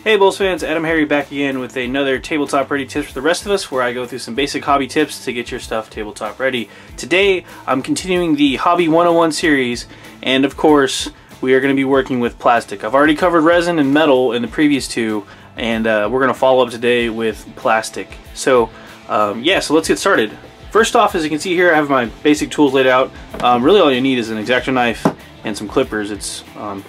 Hey BoLS fans, AdamHarry back again with another tabletop ready tips for the rest of us, where I go through some basic hobby tips to get your stuff tabletop ready. Today I'm continuing the Hobby 101 series, and of course we are going to be working with plastic. I've already covered resin and metal in the previous two, and we're going to follow up today with plastic. So yeah, so let's get started. First off, as you can see here, I have my basic tools laid out. Really all you need is an X-Acto knife and some clippers. It's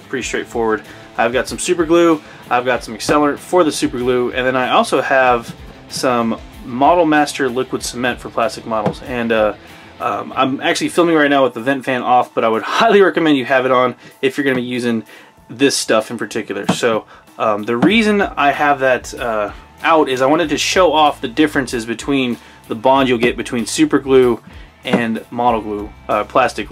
pretty straightforward. I've got some super glue, I've got some accelerant for the super glue, and then I also have some Model Master liquid cement for plastic models. And I'm actually filming right now with the vent fan off, but I would highly recommend you have it on if you're going to be using this stuff in particular. So the reason I have that out is I wanted to show off the differences between the bond you'll get between super glue and model glue, plastic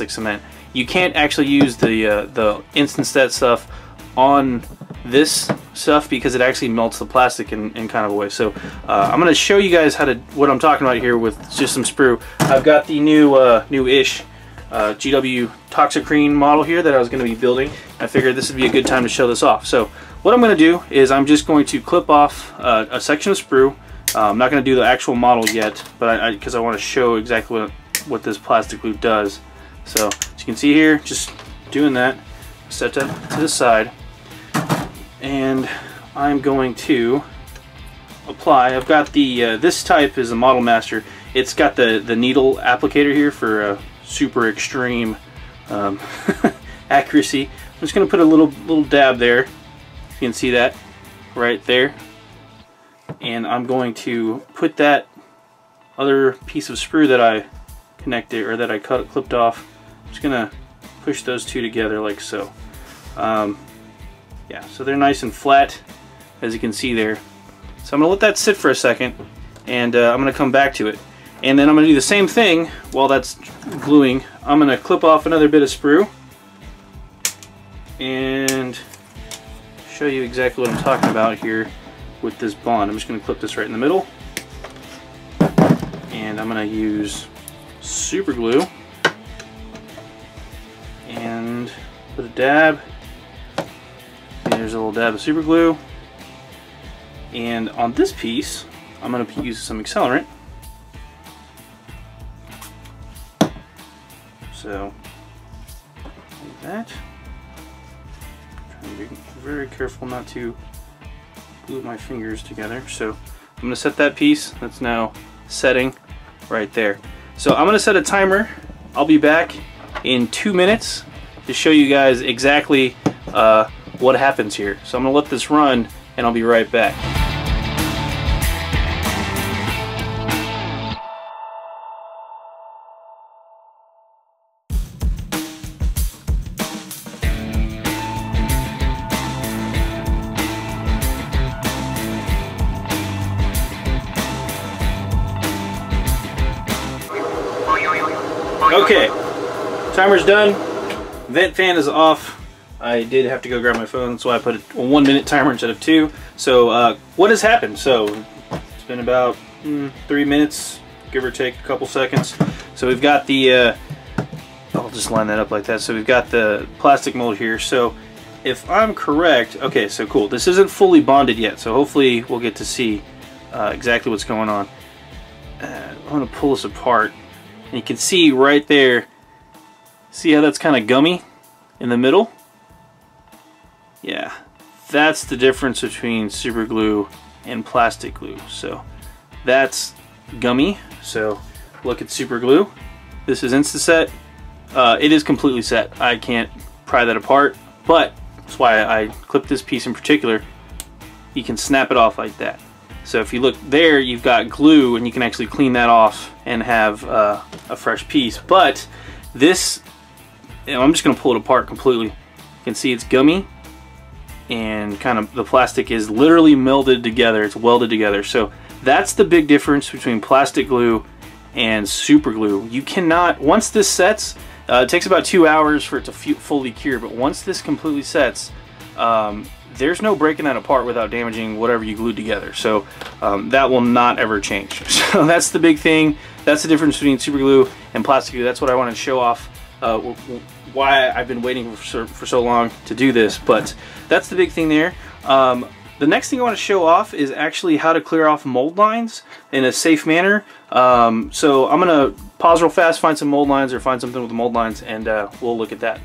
cement. You can't actually use the instant set stuff on this stuff because it actually melts the plastic in kind of a way. So I'm going to show you guys what I'm talking about here with just some sprue. I've got the new-ish GW Toxicrene model here that I was going to be building. I figured this would be a good time to show this off. So what I'm going to do is I'm just going to clip off a section of sprue. I'm not going to do the actual model yet, but because I want to show exactly what this plastic glue does. So as you can see here, just doing that, set that to the side, and I'm going to apply. I've got the this type is a Model Master. It's got the needle applicator here for super extreme accuracy. I'm just going to put a little dab there. You can see that right there, and I'm going to put that other piece of sprue that I connected or that I clipped off. I'm just gonna push those two together like so. Yeah, so they're nice and flat, as you can see there. So I'm gonna let that sit for a second, and I'm gonna come back to it, and then I'm gonna do the same thing while that's gluing. I'm gonna clip off another bit of sprue and show you exactly what I'm talking about here with this bond. I'm just gonna clip this right in the middle, and I'm gonna use super glue and put a dab. There's a little dab of super glue, and on this piece I'm going to use some accelerant. So like that. Trying to be very careful not to glue my fingers together. So I'm going to set that piece that's now setting right there. So I'm going to set a timer. I'll be back in 2 minutes to show you guys exactly what happens here. So I'm going to let this run, and I'll be right back. Okay, timer's done, vent fan is off. I did have to go grab my phone, so I put a 1 minute timer instead of 2. So what has happened? So it's been about 3 minutes, give or take a couple seconds. So we've got the, I'll just line that up like that. So we've got the plastic mold here. So if I'm correct, okay, so cool. This isn't fully bonded yet, so hopefully we'll get to see exactly what's going on. I'm gonna pull this apart. And you can see right there, see how that's kind of gummy in the middle? Yeah, that's the difference between super glue and plastic glue. So that's gummy. So look at super glue. This is Insta-Set. It is completely set. I can't pry that apart, but that's why I clipped this piece in particular. You can snap it off like that. So if you look there, you've got glue, and you can actually clean that off and have a fresh piece. But this, I'm just going to pull it apart completely. You can see it's gummy, and kind of the plastic is literally melded together. It's welded together. So that's the big difference between plastic glue and super glue. You cannot, once this sets, it takes about 2 hours for it to fully cure, but once this completely sets, there's no breaking that apart without damaging whatever you glued together. So that will not ever change. So that's the big thing. That's the difference between super glue and plastic glue. That's what I wanted to show off, why I've been waiting for so long to do this. But that's the big thing there. the next thing I want to show off is actually how to clear off mold lines in a safe manner. So I'm going to pause real fast, find some mold lines or find something with mold lines, and we'll look at that.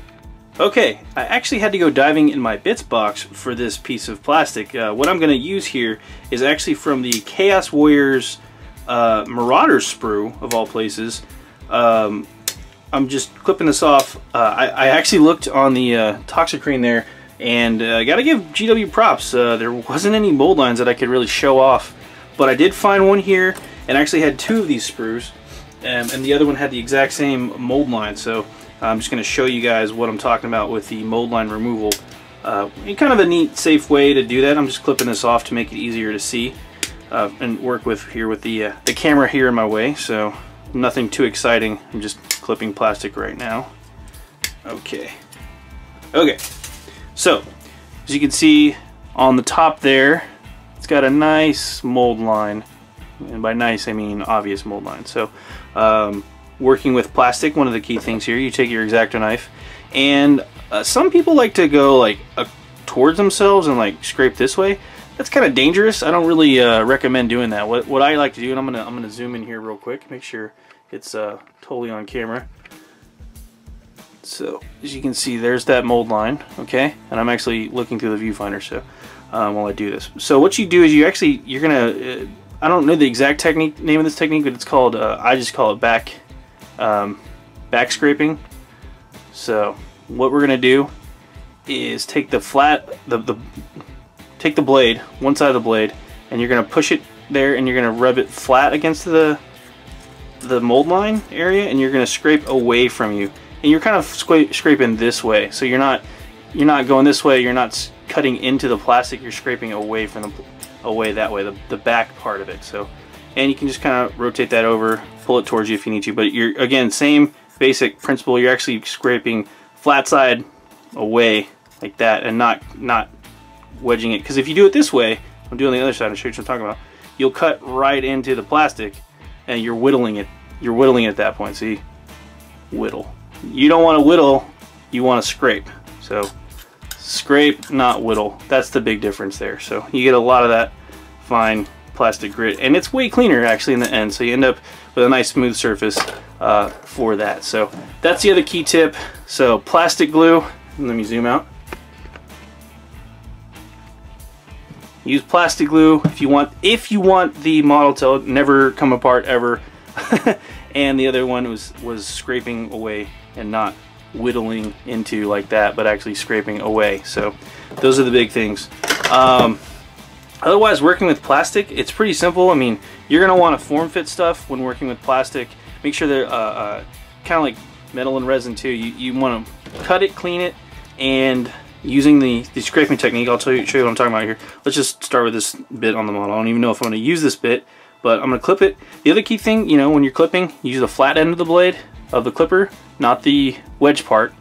Okay, I actually had to go diving in my bits box for this piece of plastic. What I'm going to use here is actually from the Chaos Warriors Marauders sprue, of all places. I'm just clipping this off. I actually looked on the Toxicrane there, and I gotta give GW props. There wasn't any mold lines that I could really show off, but I did find one here, and I actually had two of these sprues, and the other one had the exact same mold line. So I'm just going to show you guys what I'm talking about with the mold line removal. Kind of a neat, safe way to do that. I'm just clipping this off to make it easier to see and work with here with the camera here in my way. So nothing too exciting. I'm just clipping plastic right now. Okay. So as you can see on the top there, it's got a nice mold line, and by nice I mean obvious mold line. So working with plastic, one of the key things here, you take your X-Acto knife, and some people like to go like towards themselves and like scrape this way. That's kind of dangerous. I don't really recommend doing that. What I like to do, and I'm gonna zoom in here real quick, make sure it's totally on camera. So as you can see, there's that mold line, okay? And I'm actually looking through the viewfinder, so while I do this. So what you do is you're gonna, I don't know the exact name of this technique, but it's called, I just call it back scraping. So what we're gonna do is take the take the blade, one side of the blade, and you're gonna push it there, and you're gonna rub it flat against the mold line area, and you're gonna scrape away from you. And you're kind of scraping this way, so you're not going this way. You're not cutting into the plastic. You're scraping away from that way, the back part of it. So, and you can just kind of rotate that over, pull it towards you if you need to. But you're, again, same basic principle. You're actually scraping flat side away like that, and not wedging it. Because if you do it this way, I'm doing the other side. I'll show you what I'm talking about. You'll cut right into the plastic, and you're whittling it. You're whittling it at that point. See, whittle. You don't want to whittle, you want to scrape. So scrape, not whittle. That's the big difference there. So you get a lot of that fine plastic grit, and it's way cleaner actually in the end. So you end up with a nice smooth surface for that. So that's the other key tip. So plastic glue, let me zoom out. Use plastic glue if you want the model to never come apart ever. And the other one was scraping away and not whittling into like that, but actually scraping away. So those are the big things. Otherwise, working with plastic, it's pretty simple. I mean, you're gonna want to form fit stuff when working with plastic. Make sure they're kind of like metal and resin too. You want to cut it, clean it, and using the scraping technique, I'll show you what I'm talking about here. Let's just start with this bit on the model. I don't even know if I'm going to use this bit, but I'm going to clip it. The other key thing, you know, when you're clipping, use the flat end of the blade of the clipper, not the wedge part.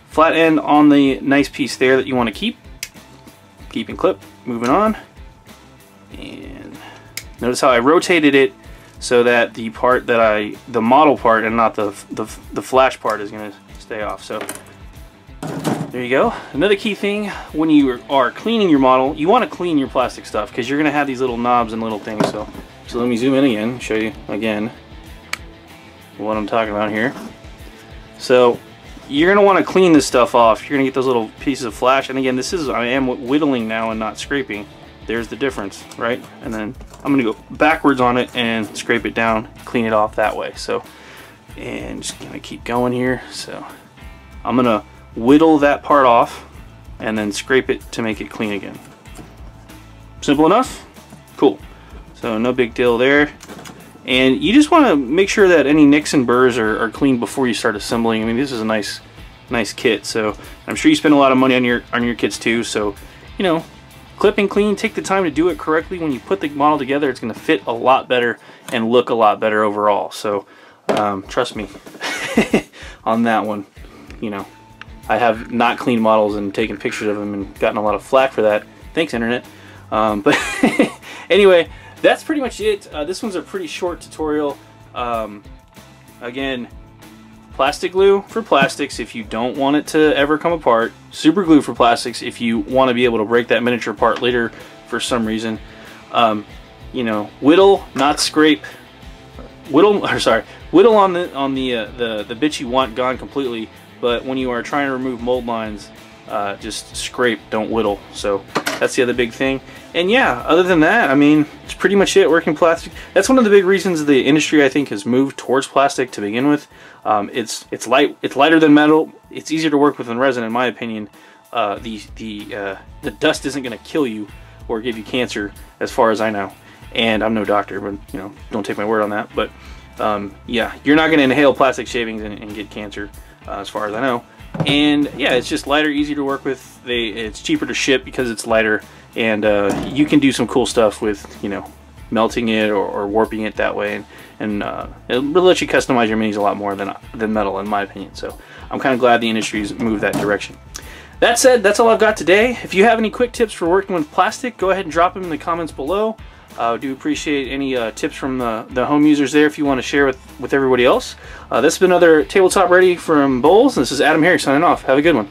Flat end on the nice piece there that you want to keep. Keep and clip. Moving on. And notice how I rotated it so that the part that the model part and not the flash part is going to stay off. So there you go. Another key thing when you are cleaning your model, you want to clean your plastic stuff because you're going to have these little knobs and little things. So let me zoom in again, show you again what I'm talking about here. So you're going to want to clean this stuff off. You're going to get those little pieces of flash. And again, I am whittling now and not scraping. There's the difference, right? And then I'm going to go backwards on it and scrape it down, clean it off that way. So, and just going to keep going here. So I'm going to whittle that part off and then scrape it to make it clean again. Simple enough? Cool. So no big deal there. And you just want to make sure that any nicks and burrs are clean before you start assembling. I mean, this is a nice kit, so I'm sure you spend a lot of money on your kits too. So, you know, clip and clean, take the time to do it correctly. When you put the model together, it's going to fit a lot better and look a lot better overall. So trust me on that one. You know, I have not cleaned models and taken pictures of them and gotten a lot of flack for that. Thanks, internet. But anyway, that's pretty much it. This one's a pretty short tutorial. Again, Plastic glue for plastics if you don't want it to ever come apart. Super glue for plastics if you want to be able to break that miniature apart later for some reason. You know, whittle, not scrape. Whittle on the bits you want gone completely. But when you are trying to remove mold lines, just scrape, don't whittle. So that's the other big thing. And yeah, other than that, I mean, it's pretty much it. Working plastic. That's one of the big reasons the industry, I think, has moved towards plastic to begin with. It's lighter than metal. It's easier to work with than resin, in my opinion. The dust isn't going to kill you or give you cancer, as far as I know. And I'm no doctor, but you know, don't take my word on that. But yeah, you're not going to inhale plastic shavings and get cancer, as far as I know. And yeah, it's just lighter, easier to work with. It's cheaper to ship because it's lighter, and you can do some cool stuff with, you know, melting it or warping it that way, and it'll let you customize your minis a lot more than metal, in my opinion. So I'm kind of glad the industry's moved that direction. That said, that's all I've got today. If you have any quick tips for working with plastic, go ahead and drop them in the comments below. I do appreciate any tips from the home users there if you want to share with everybody else. This has been another Tabletop Ready from BoLS. This is AdamHarry signing off. Have a good one.